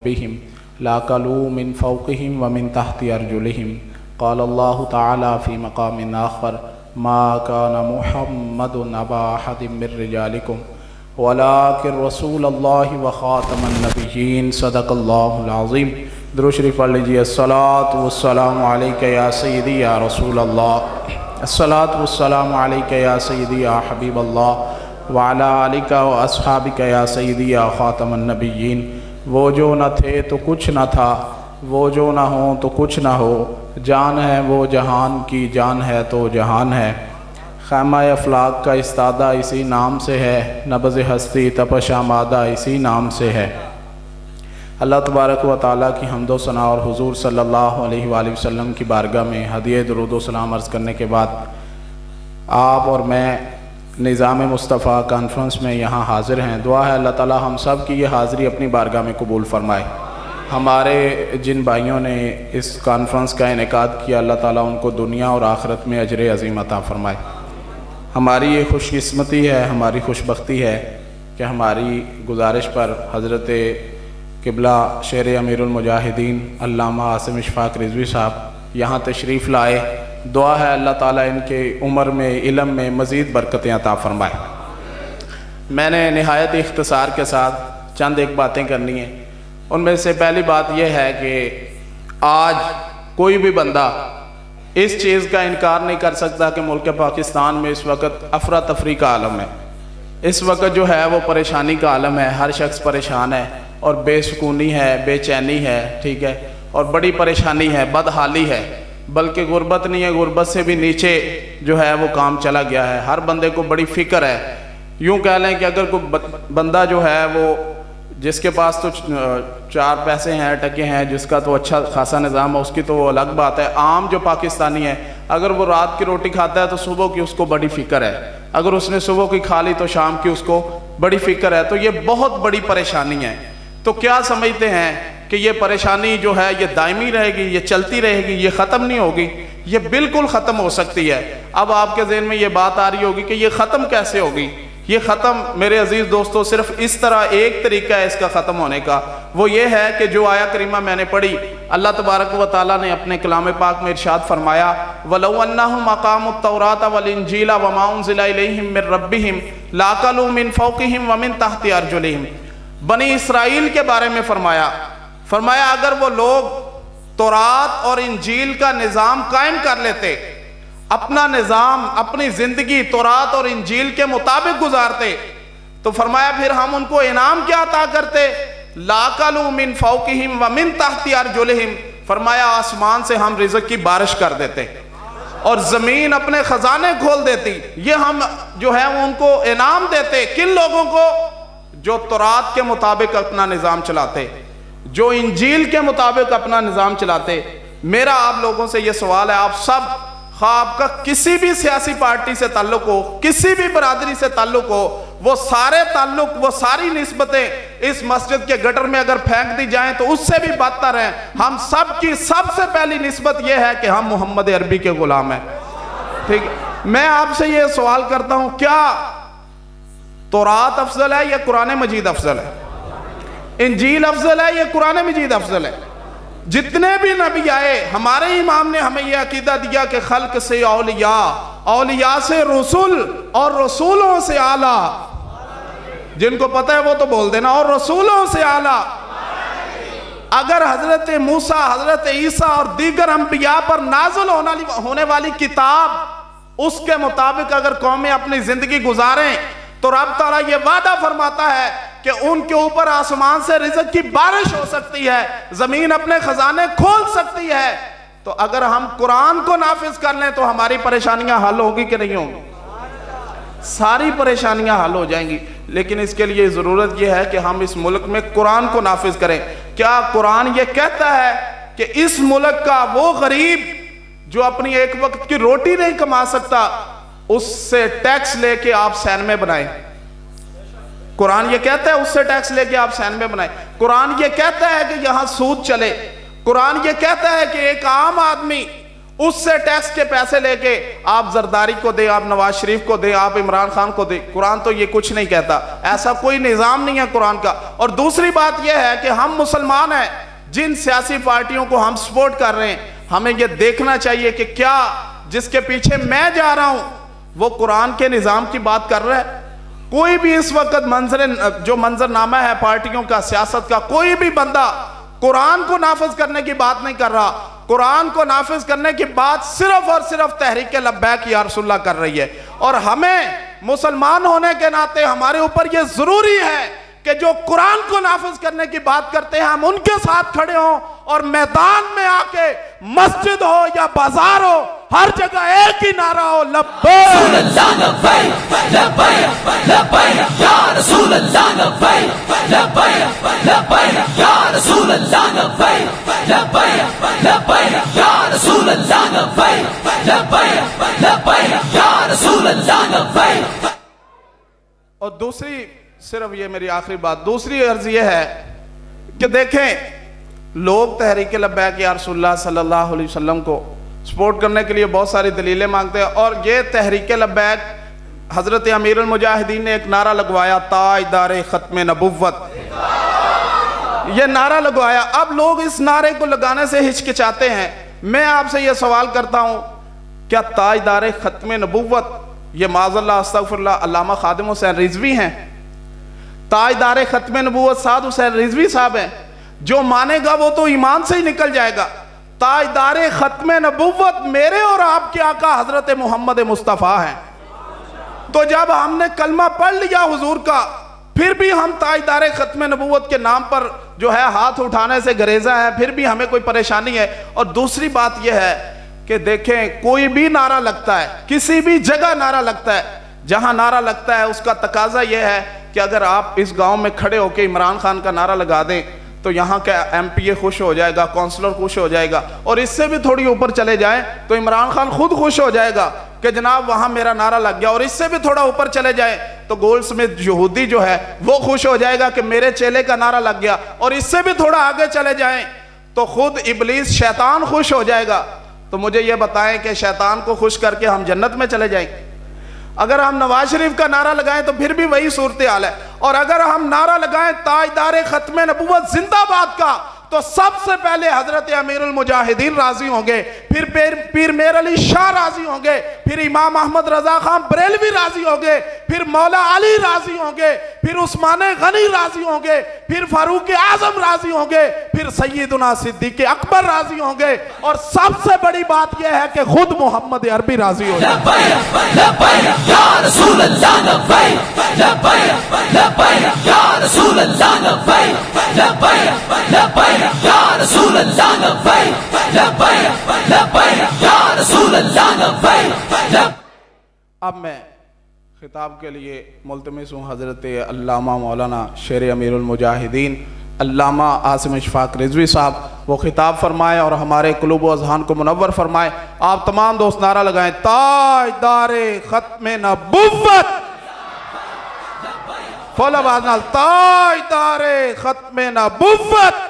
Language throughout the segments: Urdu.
بهم لاكلوا من فوقهم ومن تحت أرجلهم قال الله تعالى في مقام آخر ما كان محمد أبا أحد من رجالكم ولكن رسول الله وخاتم النبيين صدق الله العظيم. درود شریف پڑھ لیجیے. الصلاة والسلام علیک یا سیدی یا رسول اللہ، الصلاة والسلام علیک یا سیدی یا حبیب اللہ وعلی آلک و اصحابک یا سیدی یا خاتم النبیین. وہ جو نہ تھے تو کچھ نہ تھا، وہ جو نہ ہوں تو کچھ نہ ہو، جان ہے وہ جہان کی، جان ہے تو جہان ہے. خیمہ افلاک کا استادہ اسی نام سے ہے، نبض ہستی تپش آمادہ اسی نام سے ہے. اللہ تبارک و تعالیٰ کی حمد و ثنا اور حضور صلی اللہ علیہ وآلہ وسلم کی بارگاہ میں ہدیہ درود و سلام عرض کرنے کے بعد آپ اور میں نظام مصطفیٰ کانفرنس میں یہاں حاضر ہیں. دعا ہے اللہ تعالیٰ ہم سب کی یہ حاضری اپنی بارگاہ میں قبول فرمائے. ہمارے جن بھائیوں نے اس کانفرنس کا انعقاد کیا اللہ تعالیٰ ان کو دنیا اور آخرت میں اجر عظیم عطا فرمائے. ہماری یہ خوش قسمتی ہے، ہماری خوش بختی ہے کہ ہماری گزارش پر حضرت قبلہ شیر امیر المجاہدین علامہ عاصم اشفاق رضوی صاحب یہاں تشریف لائے. دعا ہے اللہ تعالیٰ ان کے عمر میں علم میں مزید برکتیں عطا فرمائے. میں نے نہایت اختصار کے ساتھ چند ایک باتیں کرنی ہیں. ان میں سے پہلی بات یہ ہے کہ آج کوئی بھی بندہ اس چیز کا انکار نہیں کر سکتا کہ ملک پاکستان میں اس وقت افراتفری کا عالم ہے. اس وقت جو ہے وہ پریشانی کا عالم ہے. ہر شخص پریشان ہے اور بے سکونی ہے، بے چینی ہے، ٹھیک ہے، اور بڑی پریشانی ہے، بدحالی ہے. بلکہ غربت نہیں ہے، غربت سے بھی نیچے جو ہے وہ کام چلا گیا ہے. ہر بندے کو بڑی فکر ہے. یوں کہہ لیں کہ اگر کوئی بندہ جو ہے وہ جس کے پاس تو چار پیسے ہیں، ٹکے ہیں، جس کا تو اچھا خاصا نظام ہے، اس کی تو وہ الگ بات ہے. عام جو پاکستانی ہے اگر وہ رات کی روٹی کھاتا ہے تو صبح کی اس کو بڑی فکر ہے. اگر اس نے صبح کی کھا لی تو شام کی اس کو بڑی فکر ہے. تو یہ بہت بڑی پریشانی ہے. تو کیا سمجھتے ہیں کہ یہ پریشانی جو ہے یہ دائمی رہے گی، یہ چلتی رہے گی، یہ ختم نہیں ہوگی؟ یہ بالکل ختم ہو سکتی ہے. اب آپ کے ذہن میں یہ بات آ رہی ہوگی کہ یہ ختم کیسے ہوگی؟ یہ ختم میرے عزیز دوستو صرف اس طرح ایک طریقہ ہے اس کا ختم ہونے کا. وہ یہ ہے کہ جو آیا کریمہ میں نے پڑھی، اللہ تبارک و تعالیٰ نے اپنے کلام پاک میں ارشاد فرمایا وَلَوْ أَنَّهُمْ أَقَامُوا التَّوْرَاةَ وَالْإِنْجِيلَ وَمَا أُنزِلَ إِلَيْهِمْ مِنْ رَبِّهِمْ لَأَكَلُوا مِنْ فَوْقِهِمْ وَمِنْ تَحْتِ أَرْجُلِهِمْ. بنی اسرائیل کے بارے میں فرمایا اگر وہ لوگ تورات اور انجیل کا نظام قائم کر لیتے، اپنا نظام اپنی زندگی تورات اور انجیل کے مطابق گزارتے، تو فرمایا پھر ہم ان کو انعام کیا عطا کرتے؟ لَأَكَلُوا مِنْ فَوْقِهِمْ وَمِنْ تَحْتِ أَرْجُلِهِمْ. فرمایا آسمان سے ہم رزق کی بارش کر دیتے اور زمین اپنے خزانے کھول دیتی. یہ ہم جو ہے ان کو انعام دیتے. کن لوگوں کو؟ جو تورات کے مطابق اپنا نظام چلاتے، جو انجیل کے مطابق اپنا نظام چلاتے. میرا آپ لوگوں سے یہ سوال ہے، آپ سب خواہ آپ کا کسی بھی سیاسی پارٹی سے تعلق ہو، کسی بھی برادری سے تعلق ہو، وہ سارے تعلق، وہ ساری نسبتیں اس مسجد کے گٹر میں اگر پھینک دی جائیں تو اس سے بھی بدتر ہیں. ہم سب کی سب سے پہلی نسبت یہ ہے کہ ہم محمد عربی کے غلام ہیں. ٹھیک ہے، میں آپ سے یہ سوال کرتا ہوں، کیا تورات افضل ہے یا قرآن مجید افضل ہے؟ انجیل افضل ہے یا قرآن مجید افضل ہے؟ جتنے بھی نبی آئے، ہمارے امام نے ہمیں یہ عقیدہ دیا کہ خلق سے اولیاء، اولیاء سے رسول، اور رسولوں سے اعلیٰ. جن کو پتہ ہے وہ تو بول دینا، اور رسولوں سے اعلیٰ. اگر حضرت موسیٰ، حضرت عیسیٰ اور دیگر انبیاء پر نازل ہونے والی کتاب اس کے مطابق اگر قومیں اپنی زندگی گزاریں تو رب تعالیٰ یہ وعدہ فرماتا ہے کہ ان کے اوپر آسمان سے رزق کی بارش ہو سکتی ہے، زمین اپنے خزانے کھول سکتی ہے. تو اگر ہم قرآن کو نافذ کر لیں تو ہماری پریشانیاں حل ہوگی کہ نہیں ہوگی؟ ساری پریشانیاں حل ہو جائیں گی. لیکن اس کے لیے ضرورت یہ ہے کہ ہم اس ملک میں قرآن کو نافذ کریں. کیا قرآن یہ کہتا ہے کہ اس ملک کا وہ غریب جو اپنی ایک وقت کی روٹی نہیں کما سکتا اس سے ٹیکس لے کے آپ سینمے بنائیں؟ قرآن یہ کہتا ہے اس سے ٹیکس لے کے آپ سینمے بنائیں. قرآن یہ کہتا ہے کہ یہاں سود چلے. قرآن یہ کہتا ہے کہ ایک عام آدمی اس سے ٹیکس کے پیسے لے کے آپ زرداری کو دیں، آپ نواز شریف کو دیں، آپ عمران خان کو دیں. قرآن تو یہ کچھ نہیں کہتا، ایسا کوئی نظام نہیں ہے قرآن کا. اور دوسری بات یہ ہے کہ ہم مسلمان ہیں، جن سیاسی پارٹیوں کو ہم سپورٹ کر رہے ہیں، ہمیں یہ دیکھنا چاہیے کہ کیا جس کے پیچھے میں جا رہا ہوں وہ قرآن کے نظام کی بات کر رہا ہے. کوئی بھی اس وقت جو منظر نامہ ہے پارٹیوں کا، سیاست کا، کوئی بھی بندہ قرآن کو نافذ کرنے کی بات نہیں کر رہا. قرآن کو نافذ کرنے کی بات صرف اور صرف تحریک لبیک یا رسول اللہ کر رہی ہے. اور ہمیں مسلمان ہونے کے ناطے ہمارے اوپر یہ ضروری ہے کہ جو قرآن کو نافذ کرنے کی بات کرتے ہیں ہم ان کے ساتھ کھڑے ہوں، اور میدان میں آ کے مسجد ہو یا بازار ہو ہر جگہ ایک ہی نعرہ ہو، لبیک رسول اللہ لبیک لبیک لبیک یا رسول اللہ لبیک لبیک لبیک یا رسول اللہ لبیک لبیک لبیک یا رسول اللہ لبیک لبیک لبیک یا رسول اللہ لبیک. اور دوسری صرف یہ میری آخری بات، دوسری عرض یہ ہے کہ دیکھیں لوگ تحریک لبیک یا رسول اللہ صلی اللہ علیہ وسلم کو سپورٹ کرنے کے لیے بہت ساری دلیلیں مانگتے ہیں. اور یہ تحریک لبیک حضرت امیر المجاہدین نے ایک نعرہ لگوایا، تاجدار ختم نبوت، یہ نعرہ لگوایا. اب لوگ اس نعرے کو لگانے سے ہچکچاتے ہیں. میں آپ سے یہ سوال کرتا ہوں، کیا تاجدار ختم نبوت یہ معاذ اللہ استغفر اللہ علامہ خادم حسین رضوی ہیں؟ تاجدار ختم نبوت سعد حسین رضوی صاحب ہیں. جو مانے گا وہ تو ایمان سے ہی نکل جائے گا. تاجدار ختم نبوت میرے اور آپ کے آقا حضرت محمد مصطفیٰ ہیں. تو جب ہم نے کلمہ پڑھ لیا حضور کا، پھر بھی ہم تاجدار ختم نبوت کے نام پر جو ہے ہاتھ اٹھانے سے گریزہ ہے، پھر بھی ہمیں کوئی پریشانی ہے. اور دوسری بات یہ ہے کہ دیکھیں کوئی بھی نعرہ لگتا ہے، کسی بھی جگہ نعرہ لگتا ہے، جہاں نعرہ لگتا ہے اس کا تقاضا یہ ہے کہ اگر آپ اس گاؤں میں کھڑے ہو کے عمران خان کا نعرہ لگا دیں تو یہاں کا ایم پی اے خوش ہو جائے گا، کونسلر خوش ہو جائے گا. اور اس سے بھی تھوڑی اوپر چلے جائیں تو عمران خان خود خوش ہو جائے گا کہ جناب وہاں میرا نعرہ لگ گیا. اور اس سے بھی تھوڑا اوپر چلے جائیں تو گولڈ سمتھ یہودی جو ہے وہ خوش ہو جائے گا کہ میرے چیلے کا نعرہ لگ گیا. اور اس سے بھی تھوڑا آگے چلے جائیں تو خود ابلیس شیطان خوش ہو جائے گا. تو مجھے یہ بتائیں کہ شیطان کو خوش کر کے ہم جنت میں چلے جائیں؟ اگر ہم نواز شریف کا نعرہ لگائیں تو پھر بھی وہی صورتحال ہے. اور اگر ہم نعرہ لگائیں تاجدار ختم نبوت زندہ باد کا تو سب سے پہلے حضرت امیر المجاہدین راضی ہوں گے، پھر پیر میر علی شاہ راضی ہوں گے، پھر امام احمد رضا خان بریلوی راضی ہوں گے، پھر مولا علی راضی ہوں گے، پھر عثمان غنی راضی ہوں گے، پھر فاروق اعظم راضی ہوں گے، پھر سیدنا صدیق اکبر راضی ہوں گے، اور سب سے بڑی بات یہ ہے کہ خود محمد عربی راضی ہو جائے. لبیک لبیک یا رسول اللہ لبیک لبیک لبیک یا رسول اللہ لبیک لبیک لبیک یا رسول اللہ لبیک لبیک لبیک یا رسول اللہ لبیک. اب میں خطاب کے لیے ملتمس ہوں حضرت علامہ مولانا شیر امیر المجاہدین علامہ عاصم اشفاق رضوی صاحب، وہ خطاب فرمائے اور ہمارے قلوب و اذہان کو منور فرمائے. آپ تمام دوست نعرہ لگائیں، تاجدار ختم نبوت، فول آواز نال، تاجدار ختم نبوت،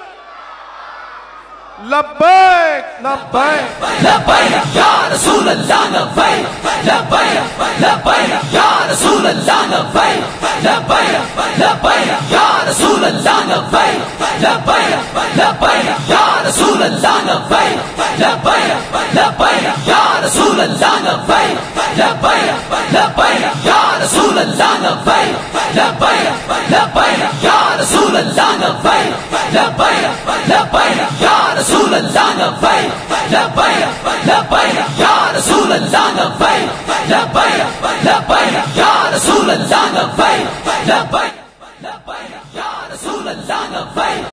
لبیک لبیک لبیک یا رسول اللہ لبیک لبیک لبیک یا رسول اللہ لبیک لبیک لبیک یا رسول اللہ لبیک لبیک لبیک یا رسول اللہ لبیک لبیک لبیک یا رسول اللہ لبیک لبیک لبیک یا رسول اللہ لبیک لبیک لبیک یا رسول اللہ لبیک لبیک لبیک یا رسول اللہ لبیک لبیک لبیک یا رسول اللہ لبیک لبیک لبیک یا رسول اللہ لبیک لبیک لبیک یا رسول اللہ لبیک.